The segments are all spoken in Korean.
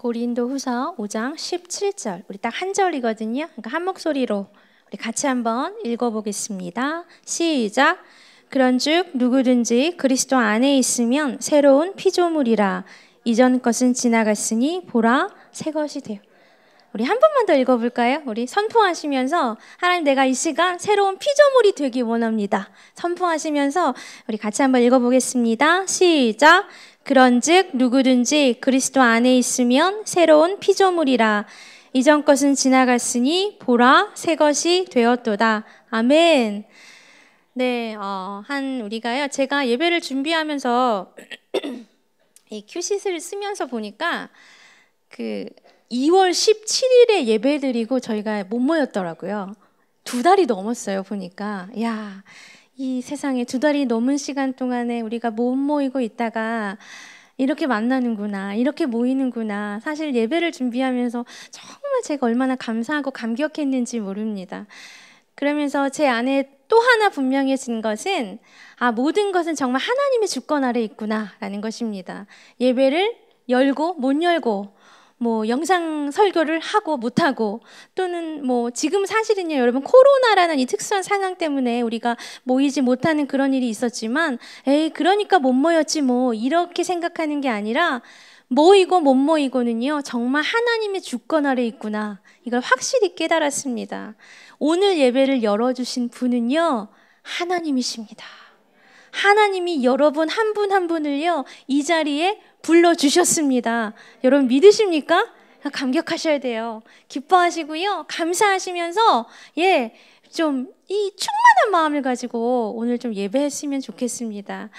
고린도후서 5장 17절, 우리 딱 한 절이거든요. 그러니까 한 목소리로 우리 같이 한번 읽어보겠습니다. 시작. 그런즉 누구든지 그리스도 안에 있으면 새로운 피조물이라. 이전 것은 지나갔으니 보라 새 것이 되어. 우리 한 번만 더 읽어볼까요? 우리 선포하시면서 하나님, 내가 이 시간 새로운 피조물이 되기 원합니다. 선포하시면서 우리 같이 한번 읽어보겠습니다. 시작. 그런즉 누구든지 그리스도 안에 있으면 새로운 피조물이라. 이전 것은 지나갔으니 보라 새 것이 되었도다. 아멘. 네, 우리가요, 제가 예배를 준비하면서 이 큐시트를 쓰면서 보니까 2월 17일에 예배 드리고 저희가 못 모였더라고요. 2달이 넘었어요, 보니까. 야, 이 세상에 2달이 넘은 시간 동안에 우리가 못 모이고 있다가 이렇게 만나는구나, 이렇게 모이는구나. 사실 예배를 준비하면서 정말 제가 얼마나 감사하고 감격했는지 모릅니다. 그러면서 제 안에 또 하나 분명해진 것은, 모든 것은 정말 하나님의 주권 아래 있구나라는 것입니다. 예배를 열고 못 열고, 영상 설교를 하고 못하고, 또는 지금 사실은요, 여러분, 코로나라는 이 특수한 상황 때문에 우리가 모이지 못하는 그런 일이 있었지만, 그러니까 못 모였지 이렇게 생각하는 게 아니라, 모이고 못 모이고는요, 정말 하나님의 주권 아래 있구나, 이걸 확실히 깨달았습니다. 오늘 예배를 열어주신 분은요, 하나님이십니다. 하나님이 여러분 한 분 한 분을요, 이 자리에 불러주셨습니다. 여러분 믿으십니까? 감격하셔야 돼요. 기뻐하시고요, 감사하시면서 좀 이 충만한 마음을 가지고 오늘 좀 예배했으면 좋겠습니다.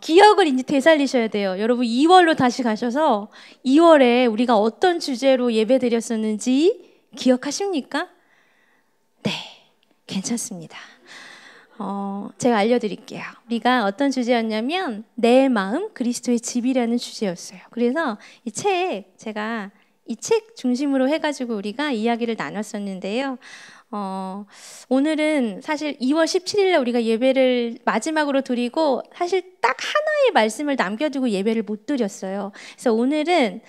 기억을 이제 되살리셔야 돼요. 여러분 2월로 다시 가셔서 2월에 우리가 어떤 주제로 예배 드렸었는지 기억하십니까? 네, 괜찮습니다. 제가 알려드릴게요. 우리가 어떤 주제였냐면 내 마음 그리스도의 집이라는 주제였어요. 그래서 제가 이 책 중심으로 해가지고 우리가 이야기를 나눴었는데요. 오늘은 사실 2월 17일에 우리가 예배를 마지막으로 드리고 사실 딱 하나의 말씀을 남겨두고 예배를 못 드렸어요. 그래서 오늘은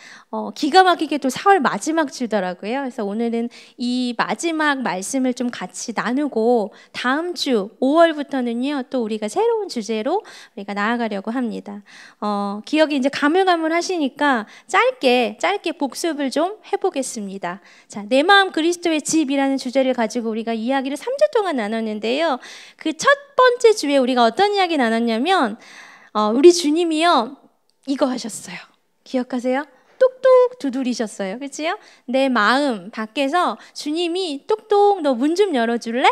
기가 막히게 또 4월 마지막 주더라고요. 그래서 오늘은 이 마지막 말씀을 좀 같이 나누고 다음 주 5월부터는요, 또 우리가 새로운 주제로 우리가 나아가려고 합니다. 기억이 이제 가물가물하시니까 짧게 복습을 좀 해보겠습니다. 자, 내 마음 그리스도의 집이라는 주제를 가지고 우리가 이야기를 3주 동안 나눴는데요. 그 첫 번째 주에 우리가 어떤 이야기 나눴냐면, 우리 주님이요, 이거 하셨어요. 기억하세요? 똑똑 두드리셨어요. 그치요? 내 마음 밖에서 주님이 똑똑, 너 문 좀 열어줄래?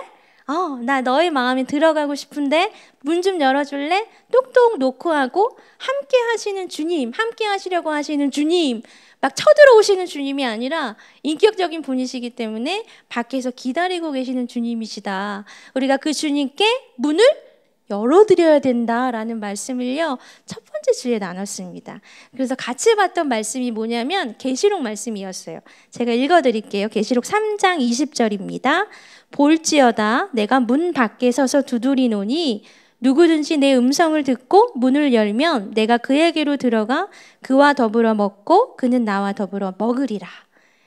나 너의 마음에 들어가고 싶은데 문 좀 열어줄래? 똑똑 놓고 하고, 함께 하시는 주님, 함께 하시려고 하시는 주님, 막 쳐들어오시는 주님이 아니라 인격적인 분이시기 때문에 밖에서 기다리고 계시는 주님이시다. 우리가 그 주님께 문을 열어드려야 된다라는 말씀을요, 첫 번째 주에 나눴습니다. 그래서 같이 봤던 말씀이 뭐냐면 계시록 말씀이었어요. 제가 읽어드릴게요. 계시록 3장 20절입니다. 볼지어다 내가 문 밖에 서서 두드리노니 누구든지 내 음성을 듣고 문을 열면 내가 그에게로 들어가 그와 더불어 먹고 그는 나와 더불어 먹으리라.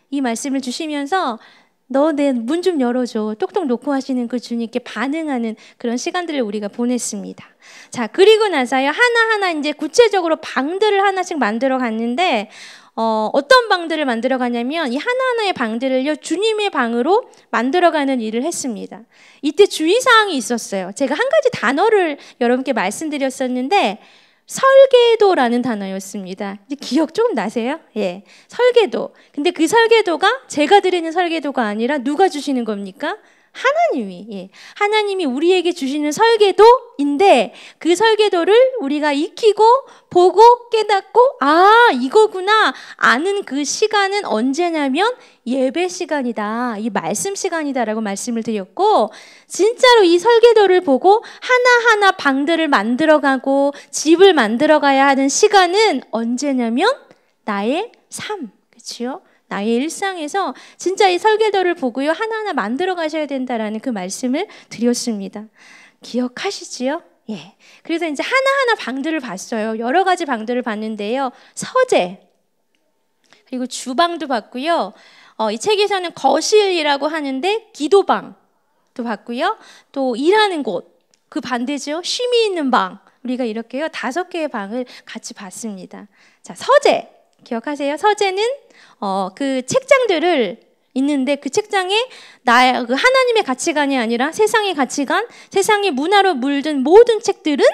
이 말씀을 주시면서 너 내 문 좀 열어줘, 똑똑 놓고 하시는 그 주님께 반응하는 그런 시간들을 우리가 보냈습니다. 자, 그리고 나서요, 하나하나 이제 구체적으로 방들을 하나씩 만들어 갔는데, 어떤 방들을 만들어 가냐면 이 하나하나의 방들을요, 주님의 방으로 만들어가는 일을 했습니다. 이때 주의사항이 있었어요. 제가 한 가지 단어를 여러분께 말씀드렸었는데 설계도라는 단어였습니다. 이제 기억 좀 나세요? 예, 설계도. 근데 그 설계도가 제가 드리는 설계도가 아니라 누가 주시는 겁니까? 하나님이. 하나님이 우리에게 주시는 설계도인데 그 설계도를 우리가 익히고 보고 깨닫고 이거구나 아는 그 시간은 언제냐면 예배 시간이다, 이 말씀 시간이다라고 말씀을 드렸고, 진짜로 이 설계도를 보고 하나하나 방들을 만들어가고 집을 만들어가야 하는 시간은 언제냐면 나의 삶, 그렇죠? 나의 일상에서 진짜 이 설계도를 보고요, 하나하나 만들어 가셔야 된다라는 그 말씀을 드렸습니다. 기억하시지요? 예. 그래서 이제 하나하나 방들을 봤어요. 여러 가지 방들을 봤는데요. 서재, 그리고 주방도 봤고요. 이 책에서는 거실이라고 하는데 기도방도 봤고요. 또 일하는 곳, 그 반대죠. 쉼이 있는 방. 우리가 이렇게요 5개의 방을 같이 봤습니다. 자, 서재 기억하세요? 서재는 그 책장들을 있는데 그 책장에 그 하나님의 가치관이 아니라 세상의 가치관, 세상의 문화로 물든 모든 책들은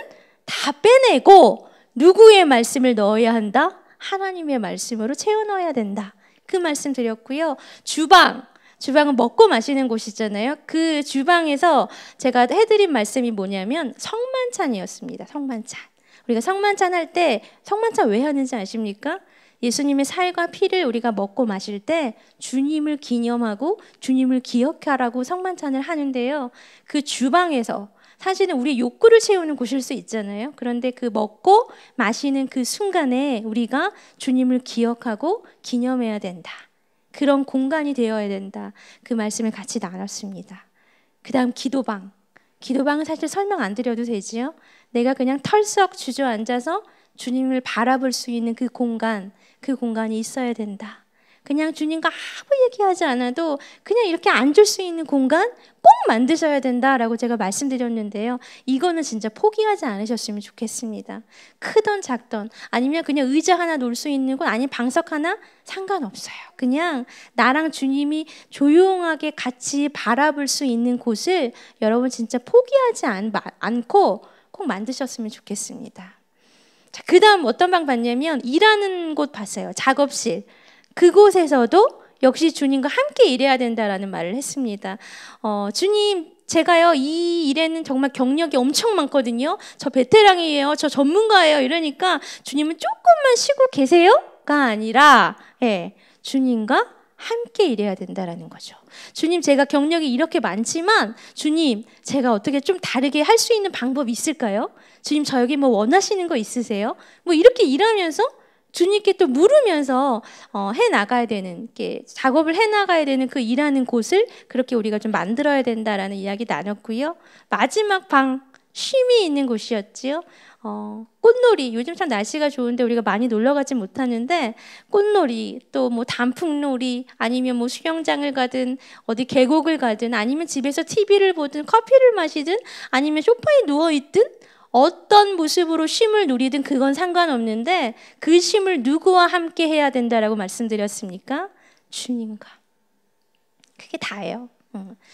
다 빼내고 누구의 말씀을 넣어야 한다? 하나님의 말씀으로 채워 넣어야 된다. 그 말씀 드렸고요. 주방은 먹고 마시는 곳이잖아요. 그 주방에서 제가 해드린 말씀이 뭐냐면 성만찬이었습니다. 성만찬. 우리가 성만찬 할 때 성만찬 왜 하는지 아십니까? 예수님의 살과 피를 우리가 먹고 마실 때 주님을 기념하고 주님을 기억하라고 성만찬을 하는데요. 그 주방에서 사실은 우리 욕구를 채우는 곳일 수 있잖아요. 그런데 그 먹고 마시는 그 순간에 우리가 주님을 기억하고 기념해야 된다. 그런 공간이 되어야 된다. 그 말씀을 같이 나눴습니다. 그 다음 기도방은 사실 설명 안 드려도 되지요. 내가 그냥 털썩 주저앉아서 주님을 바라볼 수 있는 그 공간이 있어야 된다. 그냥 주님과 아무 얘기하지 않아도 그냥 이렇게 앉을 수 있는 공간 꼭 만드셔야 된다라고 제가 말씀드렸는데요. 이거는 진짜 포기하지 않으셨으면 좋겠습니다. 크던 작던 아니면 그냥 의자 하나 놓을 수 있는 곳 아니면 방석 하나 상관없어요. 그냥 나랑 주님이 조용하게 같이 바라볼 수 있는 곳을 여러분 진짜 포기하지 않고 꼭 만드셨으면 좋겠습니다. 자, 그 다음 어떤 방 봤냐면 일하는 곳 봤어요. 작업실. 그곳에서도 역시 주님과 함께 일해야 된다라는 말을 했습니다. 주님, 제가요 이 일에는 정말 경력이 엄청 많거든요. 저 베테랑이에요. 저 전문가예요. 이러니까 주님은 조금만 쉬고 계세요가 아니라 주님과 함께 일해야 된다라는 거죠. 주님, 제가 경력이 이렇게 많지만 주님, 제가 어떻게 좀 다르게 할 수 있는 방법이 있을까요? 주님, 저 여기 뭐 원하시는 거 있으세요? 뭐 이렇게 일하면서 주님께 또 물으면서 해나가야 되는, 작업을 해나가야 되는 그 일하는 곳을 그렇게 우리가 좀 만들어야 된다라는 이야기 나눴고요. 마지막 방, 쉼이 있는 곳이었지요. 꽃놀이, 요즘 참 날씨가 좋은데 우리가 많이 놀러 가지 못하는데 꽃놀이, 또 뭐 단풍놀이, 아니면 뭐 수영장을 가든 어디 계곡을 가든 아니면 집에서 TV를 보든 커피를 마시든 아니면 소파에 누워있든 어떤 모습으로 쉼을 누리든 그건 상관없는데 그 쉼을 누구와 함께 해야 된다라고 말씀드렸습니까? 주님과. 그게 다예요.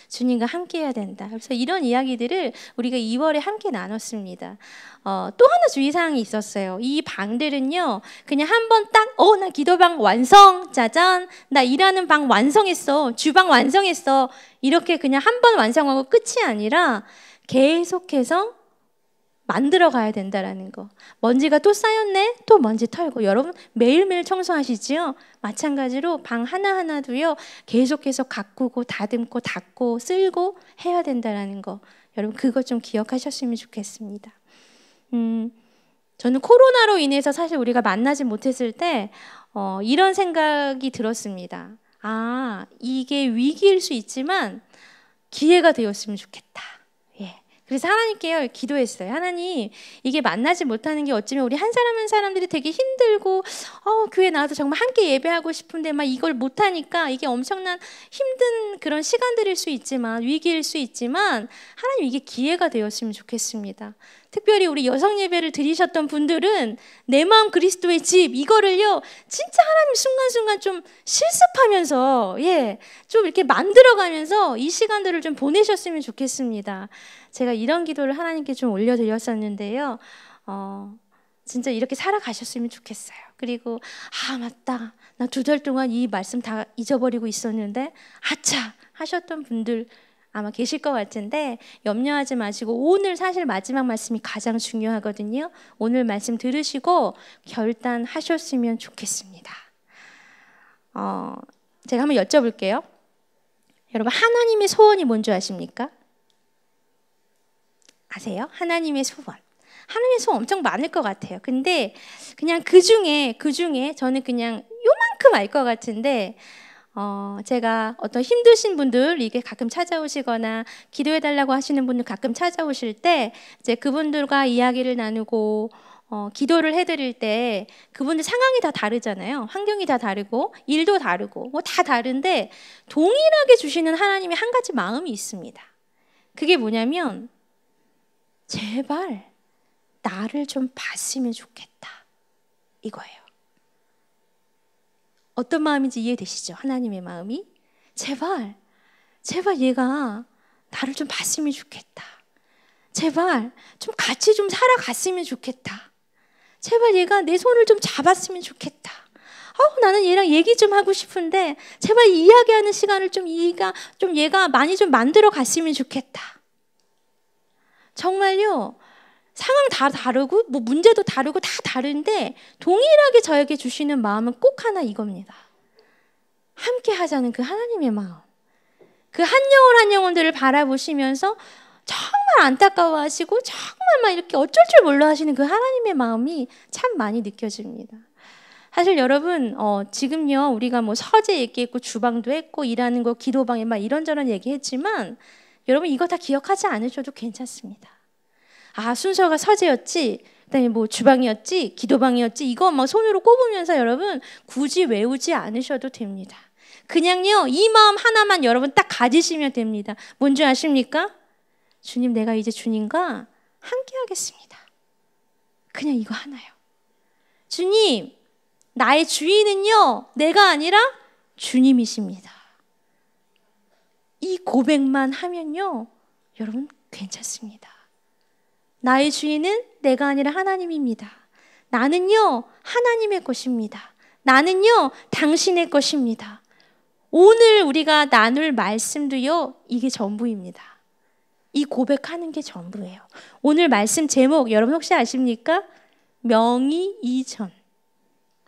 주님과 함께 해야 된다. 그래서 이런 이야기들을 우리가 2월에 함께 나눴습니다. 또 하나 주의사항이 있었어요. 이 방들은요, 그냥 한번 딱, 나 기도방 완성, 짜잔, 나 일하는 방 완성했어, 주방 완성했어, 이렇게 그냥 한 번 완성하고 끝이 아니라 계속해서 만들어 가야 된다라는 거. 먼지가 또 쌓였네? 또 먼지 털고. 여러분 매일매일 청소하시지요? 마찬가지로 방 하나하나도요 계속해서 가꾸고 다듬고 닦고 쓸고 해야 된다라는 거. 여러분 그거 좀 기억하셨으면 좋겠습니다. 저는 코로나로 인해서 사실 우리가 만나지 못했을 때 이런 생각이 들었습니다. 아, 이게 위기일 수 있지만 기회가 되었으면 좋겠다. 그래서 하나님께 기도했어요. 하나님, 이게 만나지 못하는 게 어쩌면 우리 한 사람 한 사람들이 되게 힘들고 교회 나와서 정말 함께 예배하고 싶은데 막 이걸 못하니까 이게 엄청난 힘든 그런 시간들일 수 있지만, 위기일 수 있지만 하나님 이게 기회가 되었으면 좋겠습니다. 특별히 우리 여성 예배를 드리셨던 분들은 내 마음 그리스도의 집 이거를요 진짜 하나님 순간순간 좀 실습하면서 좀 이렇게 만들어가면서 이 시간들을 좀 보내셨으면 좋겠습니다. 제가 이런 기도를 하나님께 좀 올려드렸었는데요. 진짜 이렇게 살아가셨으면 좋겠어요. 그리고 맞다, 나 2달 동안 이 말씀 다 잊어버리고 있었는데 아차 하셨던 분들 아마 계실 것 같은데 염려하지 마시고 오늘 사실 마지막 말씀이 가장 중요하거든요. 오늘 말씀 들으시고 결단하셨으면 좋겠습니다. 제가 한번 여쭤볼게요. 여러분 하나님의 소원이 뭔지 아십니까? 아세요? 하나님의 소원. 하나님의 소원 엄청 많을 것 같아요. 근데 그냥 그 중에 저는 그냥 요만큼 알 것 같은데 제가 어떤 힘드신 분들 이게 가끔 찾아오시거나 기도해달라고 하시는 분들 가끔 찾아오실 때 이제 그분들과 이야기를 나누고 기도를 해드릴 때 그분들 상황이 다 다르잖아요. 환경이 다 다르고 일도 다르고 뭐 다 다른데 동일하게 주시는 하나님의 한 가지 마음이 있습니다. 그게 뭐냐면 제발 나를 좀 봤으면 좋겠다 이거예요. 어떤 마음인지 이해되시죠? 하나님의 마음이 제발 얘가 나를 좀 봤으면 좋겠다. 제발 좀 같이 좀 살아갔으면 좋겠다. 제발 얘가 내 손을 좀 잡았으면 좋겠다. 나는 얘랑 얘기 좀 하고 싶은데 제발 이야기하는 시간을 좀 얘가 많이 좀 만들어 갔으면 좋겠다. 정말요. 상황 다 다르고 뭐 문제도 다르고 다 다른데 동일하게 저에게 주시는 마음은 꼭 하나 이겁니다. 함께 하자는 그 하나님의 마음. 그 한 영혼들을 바라보시면서 정말 안타까워하시고 정말 막 이렇게 어쩔 줄 몰라 하시는 그 하나님의 마음이 참 많이 느껴집니다. 사실 여러분 지금요 우리가 뭐 서재 얘기했고 주방도 했고 일하는 거 기도방에 막 이런저런 얘기했지만 여러분 이거 다 기억하지 않으셔도 괜찮습니다. 순서가 서재였지, 그다음에 뭐 주방이었지, 기도방이었지 이거 막 손으로 꼽으면서 여러분 굳이 외우지 않으셔도 됩니다. 그냥요 이 마음 하나만 여러분 딱 가지시면 됩니다. 뭔지 아십니까? 주님 내가 이제 주님과 함께 하겠습니다. 그냥 이거 하나요. 주님 나의 주인은요 내가 아니라 주님이십니다. 이 고백만 하면요 여러분 괜찮습니다. 나의 주인은 내가 아니라 하나님입니다. 나는요 하나님의 것입니다. 나는요 당신의 것입니다. 오늘 우리가 나눌 말씀도요 이게 전부입니다. 이 고백하는 게 전부예요. 오늘 말씀 제목 여러분 혹시 아십니까? 명의이전.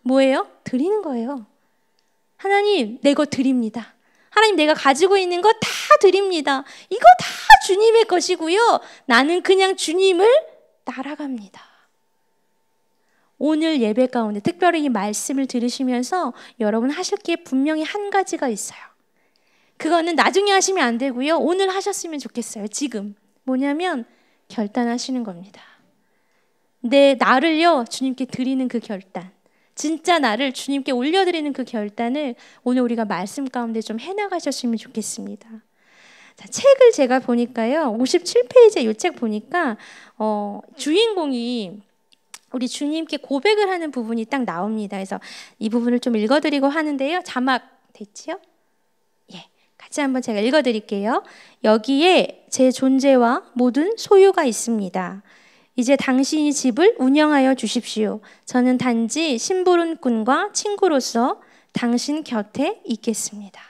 뭐예요? 드리는 거예요. 하나님 내 것 드립니다. 하나님 내가 가지고 있는 거 다 드립니다. 이거 다 주님의 것이고요. 나는 그냥 주님을 따라갑니다. 오늘 예배 가운데 특별히 이 말씀을 들으시면서 여러분 하실 게 분명히 한 가지가 있어요. 그거는 나중에 하시면 안 되고요. 오늘 하셨으면 좋겠어요. 지금. 뭐냐면 결단하시는 겁니다. 나를요 주님께 드리는 그 결단. 진짜 나를 주님께 올려드리는 그 결단을 오늘 우리가 말씀 가운데 좀 해나가셨으면 좋겠습니다. 자, 책을 제가 보니까요 57페이지에 이 책 보니까 주인공이 우리 주님께 고백을 하는 부분이 딱 나옵니다. 그래서 이 부분을 좀 읽어드리고 하는데요. 자막 됐지요? 예, 같이 한번 제가 읽어드릴게요. 여기에 제 존재와 모든 소유가 있습니다. 이제 당신이 집을 운영하여 주십시오. 저는 단지 심부름꾼과 친구로서 당신 곁에 있겠습니다.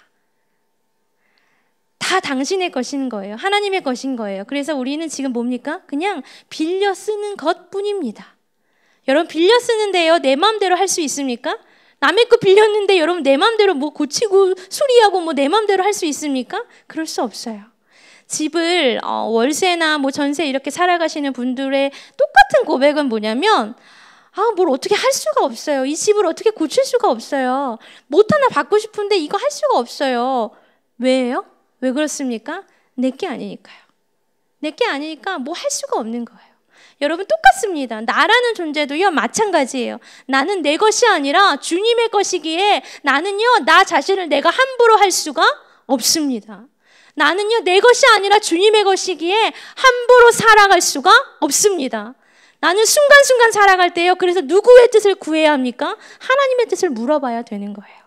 다 당신의 것인 거예요. 하나님의 것인 거예요. 그래서 우리는 지금 뭡니까? 그냥 빌려 쓰는 것뿐입니다. 여러분 빌려 쓰는데요. 내 마음대로 할 수 있습니까? 남의 거 빌렸는데 여러분 내 마음대로 뭐 고치고 수리하고 뭐 내 마음대로 할 수 있습니까? 그럴 수 없어요. 집을 월세나 뭐 전세 이렇게 살아가시는 분들의 똑같은 고백은 뭐냐면 뭘 어떻게 할 수가 없어요. 이 집을 어떻게 고칠 수가 없어요. 못 하나 받고 싶은데 이거 할 수가 없어요. 왜요? 왜 그렇습니까? 내게 아니니까요. 내게 아니니까 뭐 할 수가 없는 거예요. 여러분 똑같습니다. 나라는 존재도요 마찬가지예요. 나는 내 것이 아니라 주님의 것이기에 나는요 나 자신을 내가 함부로 할 수가 없습니다. 나는요 내 것이 아니라 주님의 것이기에 함부로 살아갈 수가 없습니다. 나는 순간순간 살아갈 때요 그래서 누구의 뜻을 구해야 합니까? 하나님의 뜻을 물어봐야 되는 거예요.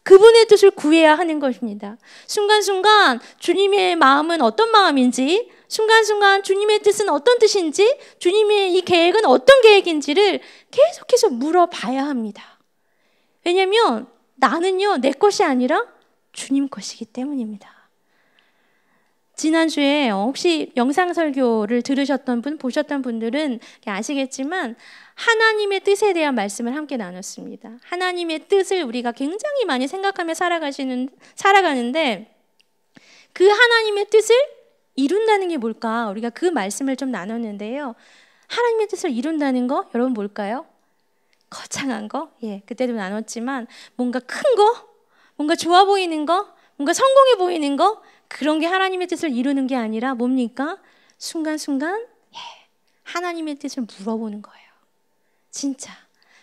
그분의 뜻을 구해야 하는 것입니다. 순간순간 주님의 마음은 어떤 마음인지, 순간순간 주님의 뜻은 어떤 뜻인지, 주님의 이 계획은 어떤 계획인지를 계속해서 물어봐야 합니다. 왜냐하면 나는요 내 것이 아니라 주님 것이기 때문입니다. 지난주에 혹시 영상 설교를 들으셨던 분, 보셨던 분들은 아시겠지만 하나님의 뜻에 대한 말씀을 함께 나눴습니다. 하나님의 뜻을 우리가 굉장히 많이 생각하며 살아가는데 그 하나님의 뜻을 이룬다는 게 뭘까? 우리가 그 말씀을 좀 나눴는데요. 하나님의 뜻을 이룬다는 거 여러분 뭘까요? 거창한 거? 예, 그때도 나눴지만 뭔가 큰 거? 뭔가 좋아 보이는 거? 뭔가 성공해 보이는 거? 그런 게 하나님의 뜻을 이루는 게 아니라 뭡니까? 순간순간 하나님의 뜻을 물어보는 거예요. 진짜.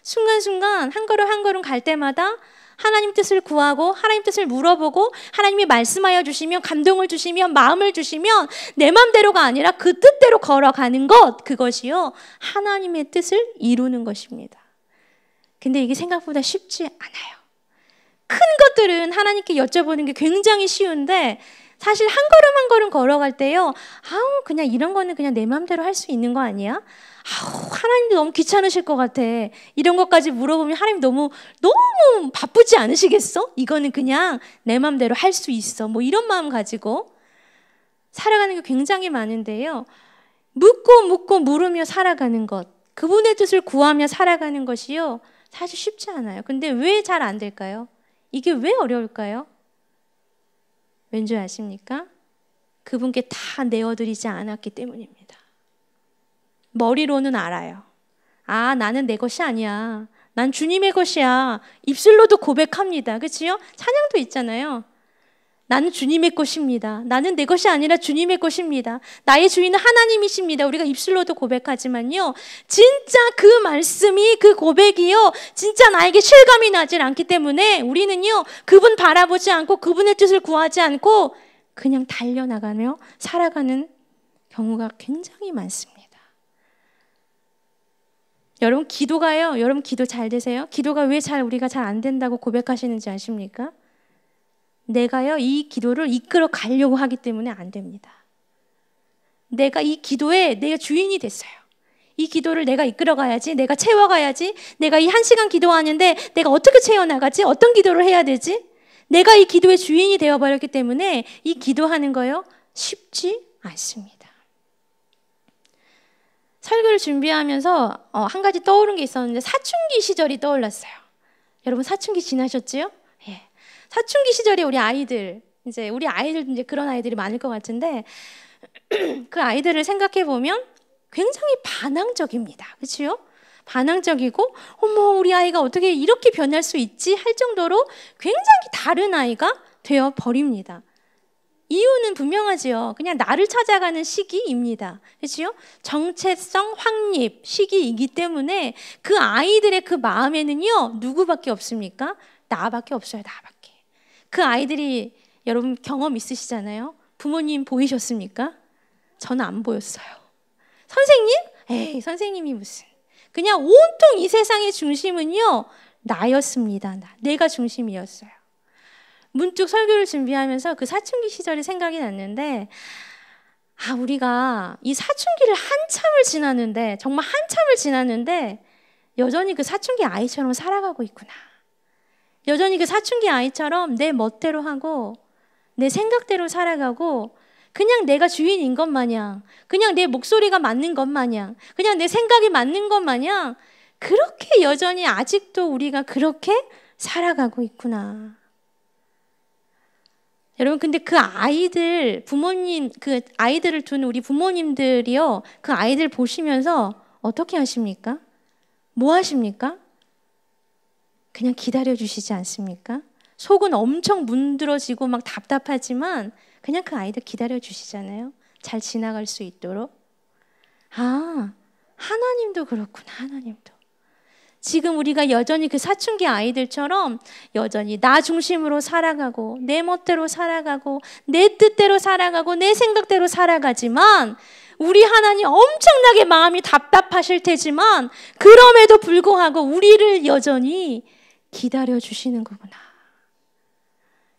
순간순간 한 걸음 한 걸음 갈 때마다 하나님 뜻을 구하고 하나님 뜻을 물어보고 하나님이 말씀하여 주시면 감동을 주시면 마음을 주시면 내 맘대로가 아니라 그 뜻대로 걸어가는 것, 그것이요 하나님의 뜻을 이루는 것입니다. 근데 이게 생각보다 쉽지 않아요. 큰 것들은 하나님께 여쭤보는 게 굉장히 쉬운데 사실 한 걸음 한 걸음 걸어갈 때요, 그냥 이런 거는 그냥 내 맘대로 할 수 있는 거 아니야? 하나님도 너무 귀찮으실 것 같아. 이런 것까지 물어보면 하나님 너무 바쁘지 않으시겠어? 이거는 그냥 내 맘대로 할 수 있어. 뭐 이런 마음 가지고 살아가는 게 굉장히 많은데요. 묻고 물으며 살아가는 것, 그분의 뜻을 구하며 살아가는 것이요 사실 쉽지 않아요. 근데 왜 잘 안 될까요? 이게 왜 어려울까요? 왠지 아십니까? 그분께 다 내어드리지 않았기 때문입니다. 머리로는 알아요. 나는 내 것이 아니야. 난 주님의 것이야. 입술로도 고백합니다. 그치요? 찬양도 있잖아요. 나는 주님의 것입니다. 나는 내 것이 아니라 주님의 것입니다. 나의 주인은 하나님이십니다. 우리가 입술로도 고백하지만요, 진짜 그 말씀이, 그 고백이요 진짜 나에게 실감이 나질 않기 때문에 우리는요 그분 바라보지 않고 그분의 뜻을 구하지 않고 그냥 달려나가며 살아가는 경우가 굉장히 많습니다. 여러분 기도가요, 여러분 기도 잘 되세요? 기도가 왜 우리가 잘 안 된다고 고백하시는지 아십니까? 내가요 이 기도를 이끌어 가려고 하기 때문에 안 됩니다. 내가 이 기도에 내가 주인이 됐어요. 이 기도를 내가 이끌어 가야지, 내가 채워가야지, 내가 이 1시간 기도하는데 내가 어떻게 채워나가지? 어떤 기도를 해야 되지? 내가 이 기도의 주인이 되어버렸기 때문에 이 기도하는 거요 쉽지 않습니다. 설교를 준비하면서 한 가지 떠오른 게 있었는데 사춘기 시절이 떠올랐어요. 여러분 사춘기 지나셨지요? 예. 사춘기 시절에 우리 아이들 이제 그런 아이들이 많을 것 같은데 그 아이들을 생각해 보면 굉장히 반항적입니다. 그렇죠? 반항적이고 우리 아이가 어떻게 이렇게 변할 수 있지 할 정도로 굉장히 다른 아이가 되어 버립니다. 이유는 분명하지요. 그냥 나를 찾아가는 시기입니다. 그렇죠? 정체성 확립 시기이기 때문에 그 아이들의 그 마음에는요 누구밖에 없습니까? 나밖에 없어요. 나밖에. 그 아이들이 여러분 경험 있으시잖아요. 부모님 보이셨습니까? 저는 안 보였어요. 선생님? 에이 선생님이 무슨. 그냥 온통 이 세상의 중심은요 나였습니다. 내가 중심이었어요. 문득 설교를 준비하면서 그 사춘기 시절이 생각이 났는데 우리가 이 사춘기를 한참을 지났는데 정말 한참을 지났는데 여전히 그 사춘기 아이처럼 살아가고 있구나. 여전히 그 사춘기 아이처럼 내 멋대로 하고 내 생각대로 살아가고 그냥 내가 주인인 것 마냥 그냥 내 목소리가 맞는 것 마냥 그냥 내 생각이 맞는 것 마냥 그렇게 여전히 아직도 우리가 그렇게 살아가고 있구나. 여러분 근데 그 아이들 부모님 그 아이들을 둔 우리 부모님들이요 그 아이들 보시면서 어떻게 하십니까? 뭐 하십니까? 그냥 기다려 주시지 않습니까? 속은 엄청 문드러지고 막 답답하지만 그냥 그 아이들 기다려 주시잖아요. 잘 지나갈 수 있도록. 하나님도 그렇구나. 하나님도. 지금 우리가 여전히 그 사춘기 아이들처럼 여전히 나 중심으로 살아가고 내 멋대로 살아가고 내 뜻대로 살아가고 내 생각대로 살아가지만 우리 하나님 엄청나게 마음이 답답하실 테지만 그럼에도 불구하고 우리를 여전히 기다려 주시는 거구나.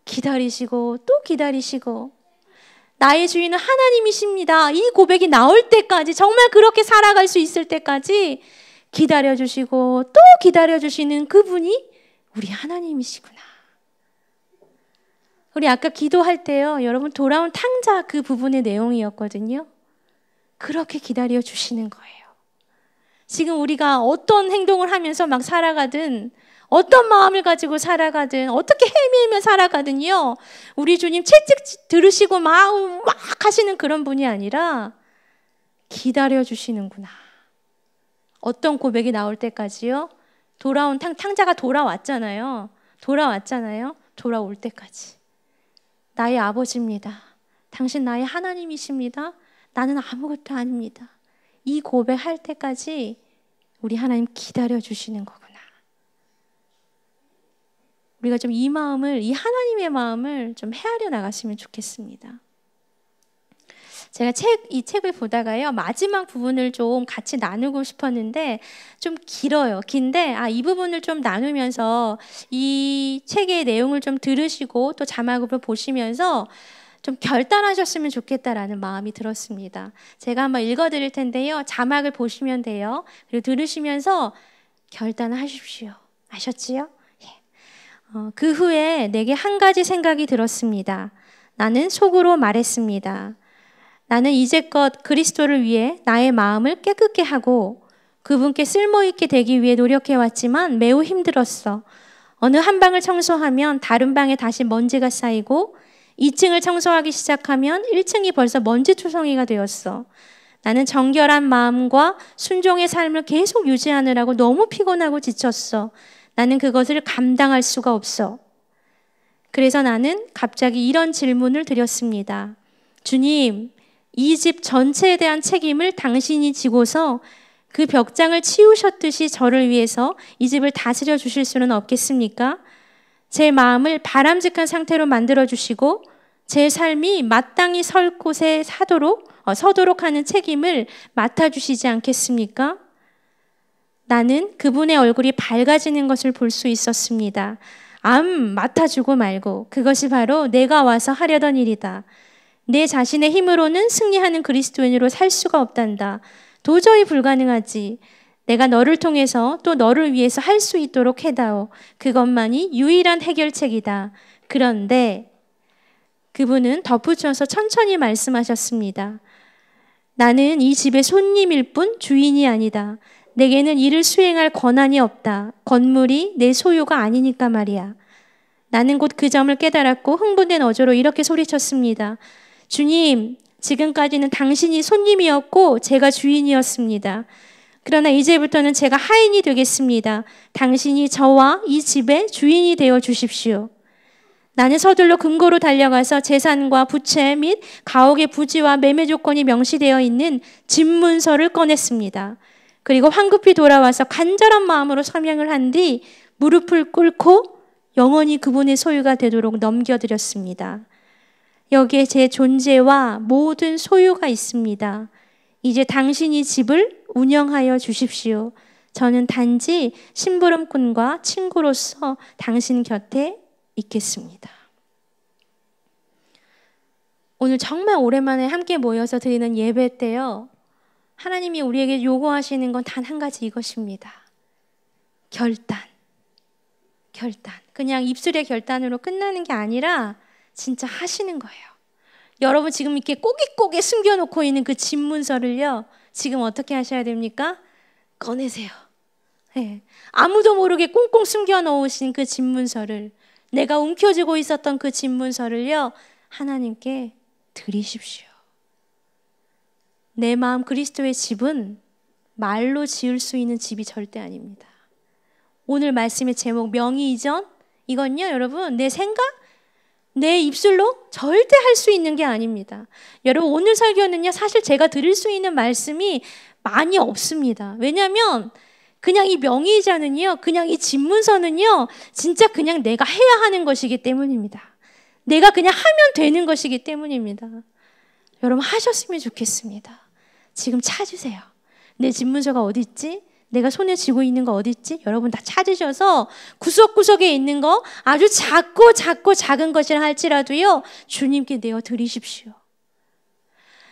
기다리시고 또 기다리시고 나의 주인은 하나님이십니다. 이 고백이 나올 때까지 정말 그렇게 살아갈 수 있을 때까지 기다려주시고 또 기다려주시는 그분이 우리 하나님이시구나. 우리 아까 기도할 때요 여러분 돌아온 탕자 그 부분의 내용이었거든요. 그렇게 기다려주시는 거예요. 지금 우리가 어떤 행동을 하면서 막 살아가든 어떤 마음을 가지고 살아가든 어떻게 헤매며 살아가든요 우리 주님 채찍 들으시고 막 하시는 그런 분이 아니라 기다려주시는구나. 어떤 고백이 나올 때까지요? 돌아온 탕자가 돌아왔잖아요. 돌아올 때까지. 나의 아버지입니다. 당신 나의 하나님이십니다. 나는 아무것도 아닙니다. 이 고백할 때까지 우리 하나님 기다려 주시는 거구나. 우리가 좀 이 마음을, 이 하나님의 마음을 좀 헤아려 나갔으면 좋겠습니다. 제가 이 책을 보다가요, 마지막 부분을 좀 같이 나누고 싶었는데 좀 길어요. 긴데 이 부분을 좀 나누면서 이 책의 내용을 좀 들으시고 또 자막으로 보시면서 좀 결단하셨으면 좋겠다라는 마음이 들었습니다. 제가 한번 읽어드릴 텐데요, 자막을 보시면 돼요. 그리고 들으시면서 결단하십시오. 아셨지요? 그 후에 내게 한 가지 생각이 들었습니다. 나는 속으로 말했습니다. 나는 이제껏 그리스도를 위해 나의 마음을 깨끗게 하고 그분께 쓸모있게 되기 위해 노력해왔지만 매우 힘들었어. 어느 한 방을 청소하면 다른 방에 다시 먼지가 쌓이고 2층을 청소하기 시작하면 1층이 벌써 먼지투성이가 되었어. 나는 정결한 마음과 순종의 삶을 계속 유지하느라고 너무 피곤하고 지쳤어. 나는 그것을 감당할 수가 없어. 그래서 나는 갑자기 이런 질문을 드렸습니다. 주님, 이 집 전체에 대한 책임을 당신이 지고서 그 벽장을 치우셨듯이 저를 위해서 이 집을 다스려 주실 수는 없겠습니까? 제 마음을 바람직한 상태로 만들어 주시고 제 삶이 마땅히 설 곳에 서도록 하는 책임을 맡아주시지 않겠습니까? 나는 그분의 얼굴이 밝아지는 것을 볼 수 있었습니다. 맡아주고 말고 그것이 바로 내가 와서 하려던 일이다. 내 자신의 힘으로는 승리하는 그리스도인으로 살 수가 없단다. 도저히 불가능하지. 내가 너를 통해서 또 너를 위해서 할 수 있도록 해다오. 그것만이 유일한 해결책이다. 그런데 그분은 덧붙여서 천천히 말씀하셨습니다. 나는 이 집의 손님일 뿐 주인이 아니다. 내게는 이를 수행할 권한이 없다. 건물이 내 소유가 아니니까 말이야. 나는 곧 그 점을 깨달았고 흥분된 어조로 이렇게 소리쳤습니다. 주님, 지금까지는 당신이 손님이었고 제가 주인이었습니다. 그러나 이제부터는 제가 하인이 되겠습니다. 당신이 저와 이 집의 주인이 되어 주십시오. 나는 서둘러 금고로 달려가서 재산과 부채 및 가옥의 부지와 매매 조건이 명시되어 있는 집문서를 꺼냈습니다. 그리고 황급히 돌아와서 간절한 마음으로 서명을 한 뒤 무릎을 꿇고 영원히 그분의 소유가 되도록 넘겨드렸습니다. 여기에 제 존재와 모든 소유가 있습니다. 이제 당신이 집을 운영하여 주십시오. 저는 단지 심부름꾼과 친구로서 당신 곁에 있겠습니다. 오늘 정말 오랜만에 함께 모여서 드리는 예배 때요, 하나님이 우리에게 요구하시는 건 단 한 가지 이것입니다. 결단. 그냥 입술의 결단으로 끝나는 게 아니라 진짜 하시는 거예요. 여러분 지금 이렇게 꼬깃꼬깃 숨겨놓고 있는 그 집문서를요, 지금 어떻게 하셔야 됩니까? 꺼내세요. 네. 아무도 모르게 꽁꽁 숨겨놓으신 그 집문서를, 내가 움켜쥐고 있었던 그 집문서를요, 하나님께 드리십시오. 내 마음 그리스도의 집은 말로 지을 수 있는 집이 절대 아닙니다. 오늘 말씀의 제목 명의이전, 이건요 여러분 내 생각, 내 입술로 절대 할 수 있는 게 아닙니다. 여러분 오늘 설교는요 사실 제가 드릴 수 있는 말씀이 많이 없습니다. 왜냐하면 그냥 이 명의이자는요, 그냥 이 집문서는요 진짜 그냥 내가 해야 하는 것이기 때문입니다. 내가 그냥 하면 되는 것이기 때문입니다. 여러분 하셨으면 좋겠습니다. 지금 찾으세요. 내 집문서가 어디 있지? 내가 손에 쥐고 있는 거 어디 있지? 여러분 다 찾으셔서 구석구석에 있는 거 아주 작고 작은 것이라 할지라도요 주님께 내어 드리십시오.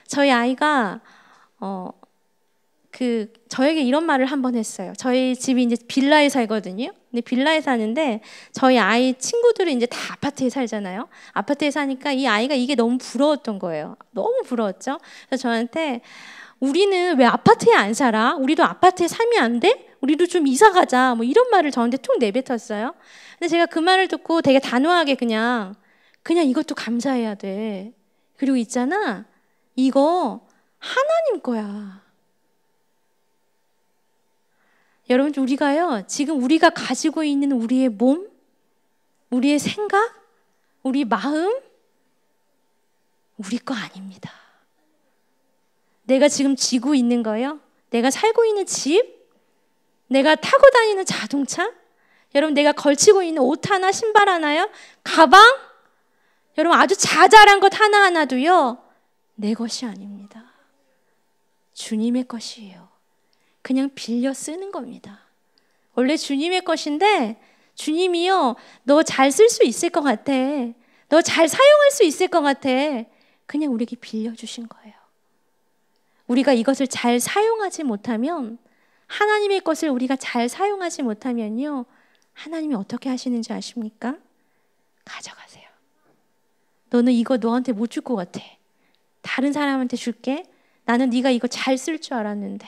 저희 아이가 저에게 이런 말을 한번 했어요. 저희 집이 이제 빌라에 살거든요. 근데 빌라에 사는데 저희 아이 친구들은 이제 다 아파트에 살잖아요. 아파트에 사니까 이 아이가 이게 너무 부러웠던 거예요. 너무 부러웠죠. 그래서 저한테 우리는 왜 아파트에 안 살아? 우리도 아파트에 살면 안 돼? 우리도 좀 이사 가자. 뭐 이런 말을 저한테 툭 내뱉었어요. 근데 제가 그 말을 듣고 되게 단호하게 그냥 이것도 감사해야 돼. 그리고 있잖아, 이거 하나님 거야. 여러분 우리가요 지금 우리가 가지고 있는 우리의 몸, 우리의 생각, 우리 마음 우리 거 아닙니다. 내가 지금 쥐고 있는 거요, 내가 살고 있는 집, 내가 타고 다니는 자동차? 여러분, 내가 걸치고 있는 옷 하나, 신발 하나요? 가방? 여러분, 아주 자잘한 것 하나하나도요, 내 것이 아닙니다. 주님의 것이에요. 그냥 빌려 쓰는 겁니다. 원래 주님의 것인데 주님이요, 너 잘 쓸 수 있을 것 같아. 너 잘 사용할 수 있을 것 같아. 그냥 우리에게 빌려주신 거예요. 우리가 이것을 잘 사용하지 못하면, 하나님의 것을 우리가 잘 사용하지 못하면요, 하나님이 어떻게 하시는지 아십니까? 가져가세요. 너는 이거 너한테 못 줄 것 같아. 다른 사람한테 줄게. 나는 네가 이거 잘 쓸 줄 알았는데.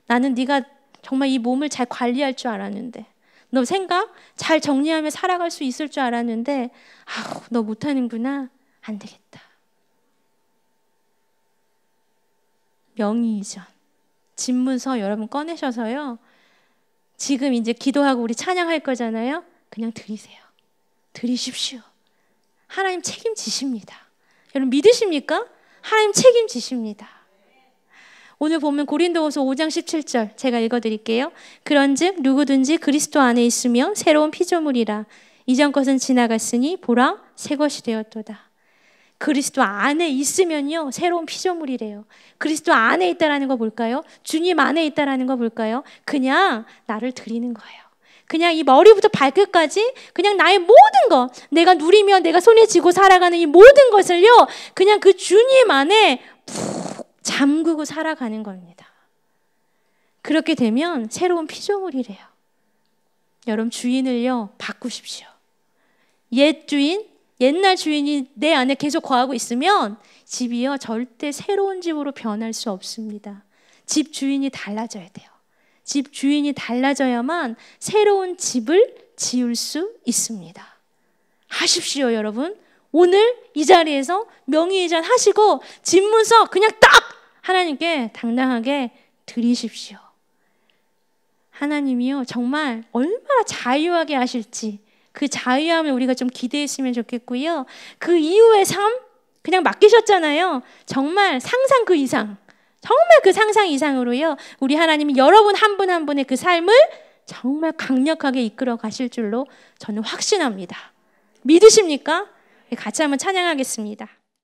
나는 네가 정말 이 몸을 잘 관리할 줄 알았는데. 너 생각 잘 정리하며 살아갈 수 있을 줄 알았는데, 아우, 너 못하는구나. 안 되겠다. 명의 이전. 집문서 여러분 꺼내셔서요, 지금 이제 기도하고 우리 찬양할 거잖아요. 그냥 드리세요. 드리십시오. 하나님 책임지십니다. 여러분 믿으십니까? 하나님 책임지십니다. 오늘 보면 고린도후서 5장 17절 제가 읽어드릴게요. 그런즉 누구든지 그리스도 안에 있으면 새로운 피조물이라. 이전 것은 지나갔으니 보라 새 것이 되었도다. 그리스도 안에 있으면요, 새로운 피조물이래요. 그리스도 안에 있다라는 거 볼까요? 주님 안에 있다라는 거 볼까요? 그냥 나를 드리는 거예요. 그냥 이 머리부터 발끝까지 그냥 나의 모든 것, 내가 누리며 내가 손에 쥐고 살아가는 이 모든 것을요, 그냥 그 주님 안에 푹 잠그고 살아가는 겁니다. 그렇게 되면 새로운 피조물이래요. 여러분, 주인을요 바꾸십시오. 옛 주인, 옛날 주인이 내 안에 계속 거하고 있으면 집이요 절대 새로운 집으로 변할 수 없습니다. 집 주인이 달라져야 돼요. 집 주인이 달라져야만 새로운 집을 지을 수 있습니다. 하십시오, 여러분. 오늘 이 자리에서 명의이전 하시고 집문서 그냥 딱 하나님께 당당하게 드리십시오. 하나님이요 정말 얼마나 자유하게 하실지, 그 자유함을 우리가 좀 기대했으면 좋겠고요. 그 이후의 삶 그냥 맡기셨잖아요. 정말 상상 그 이상, 정말 그 상상 이상으로요, 우리 하나님이 여러분 한 분 한 분의 그 삶을 정말 강력하게 이끌어 가실 줄로 저는 확신합니다. 믿으십니까? 같이 한번 찬양하겠습니다.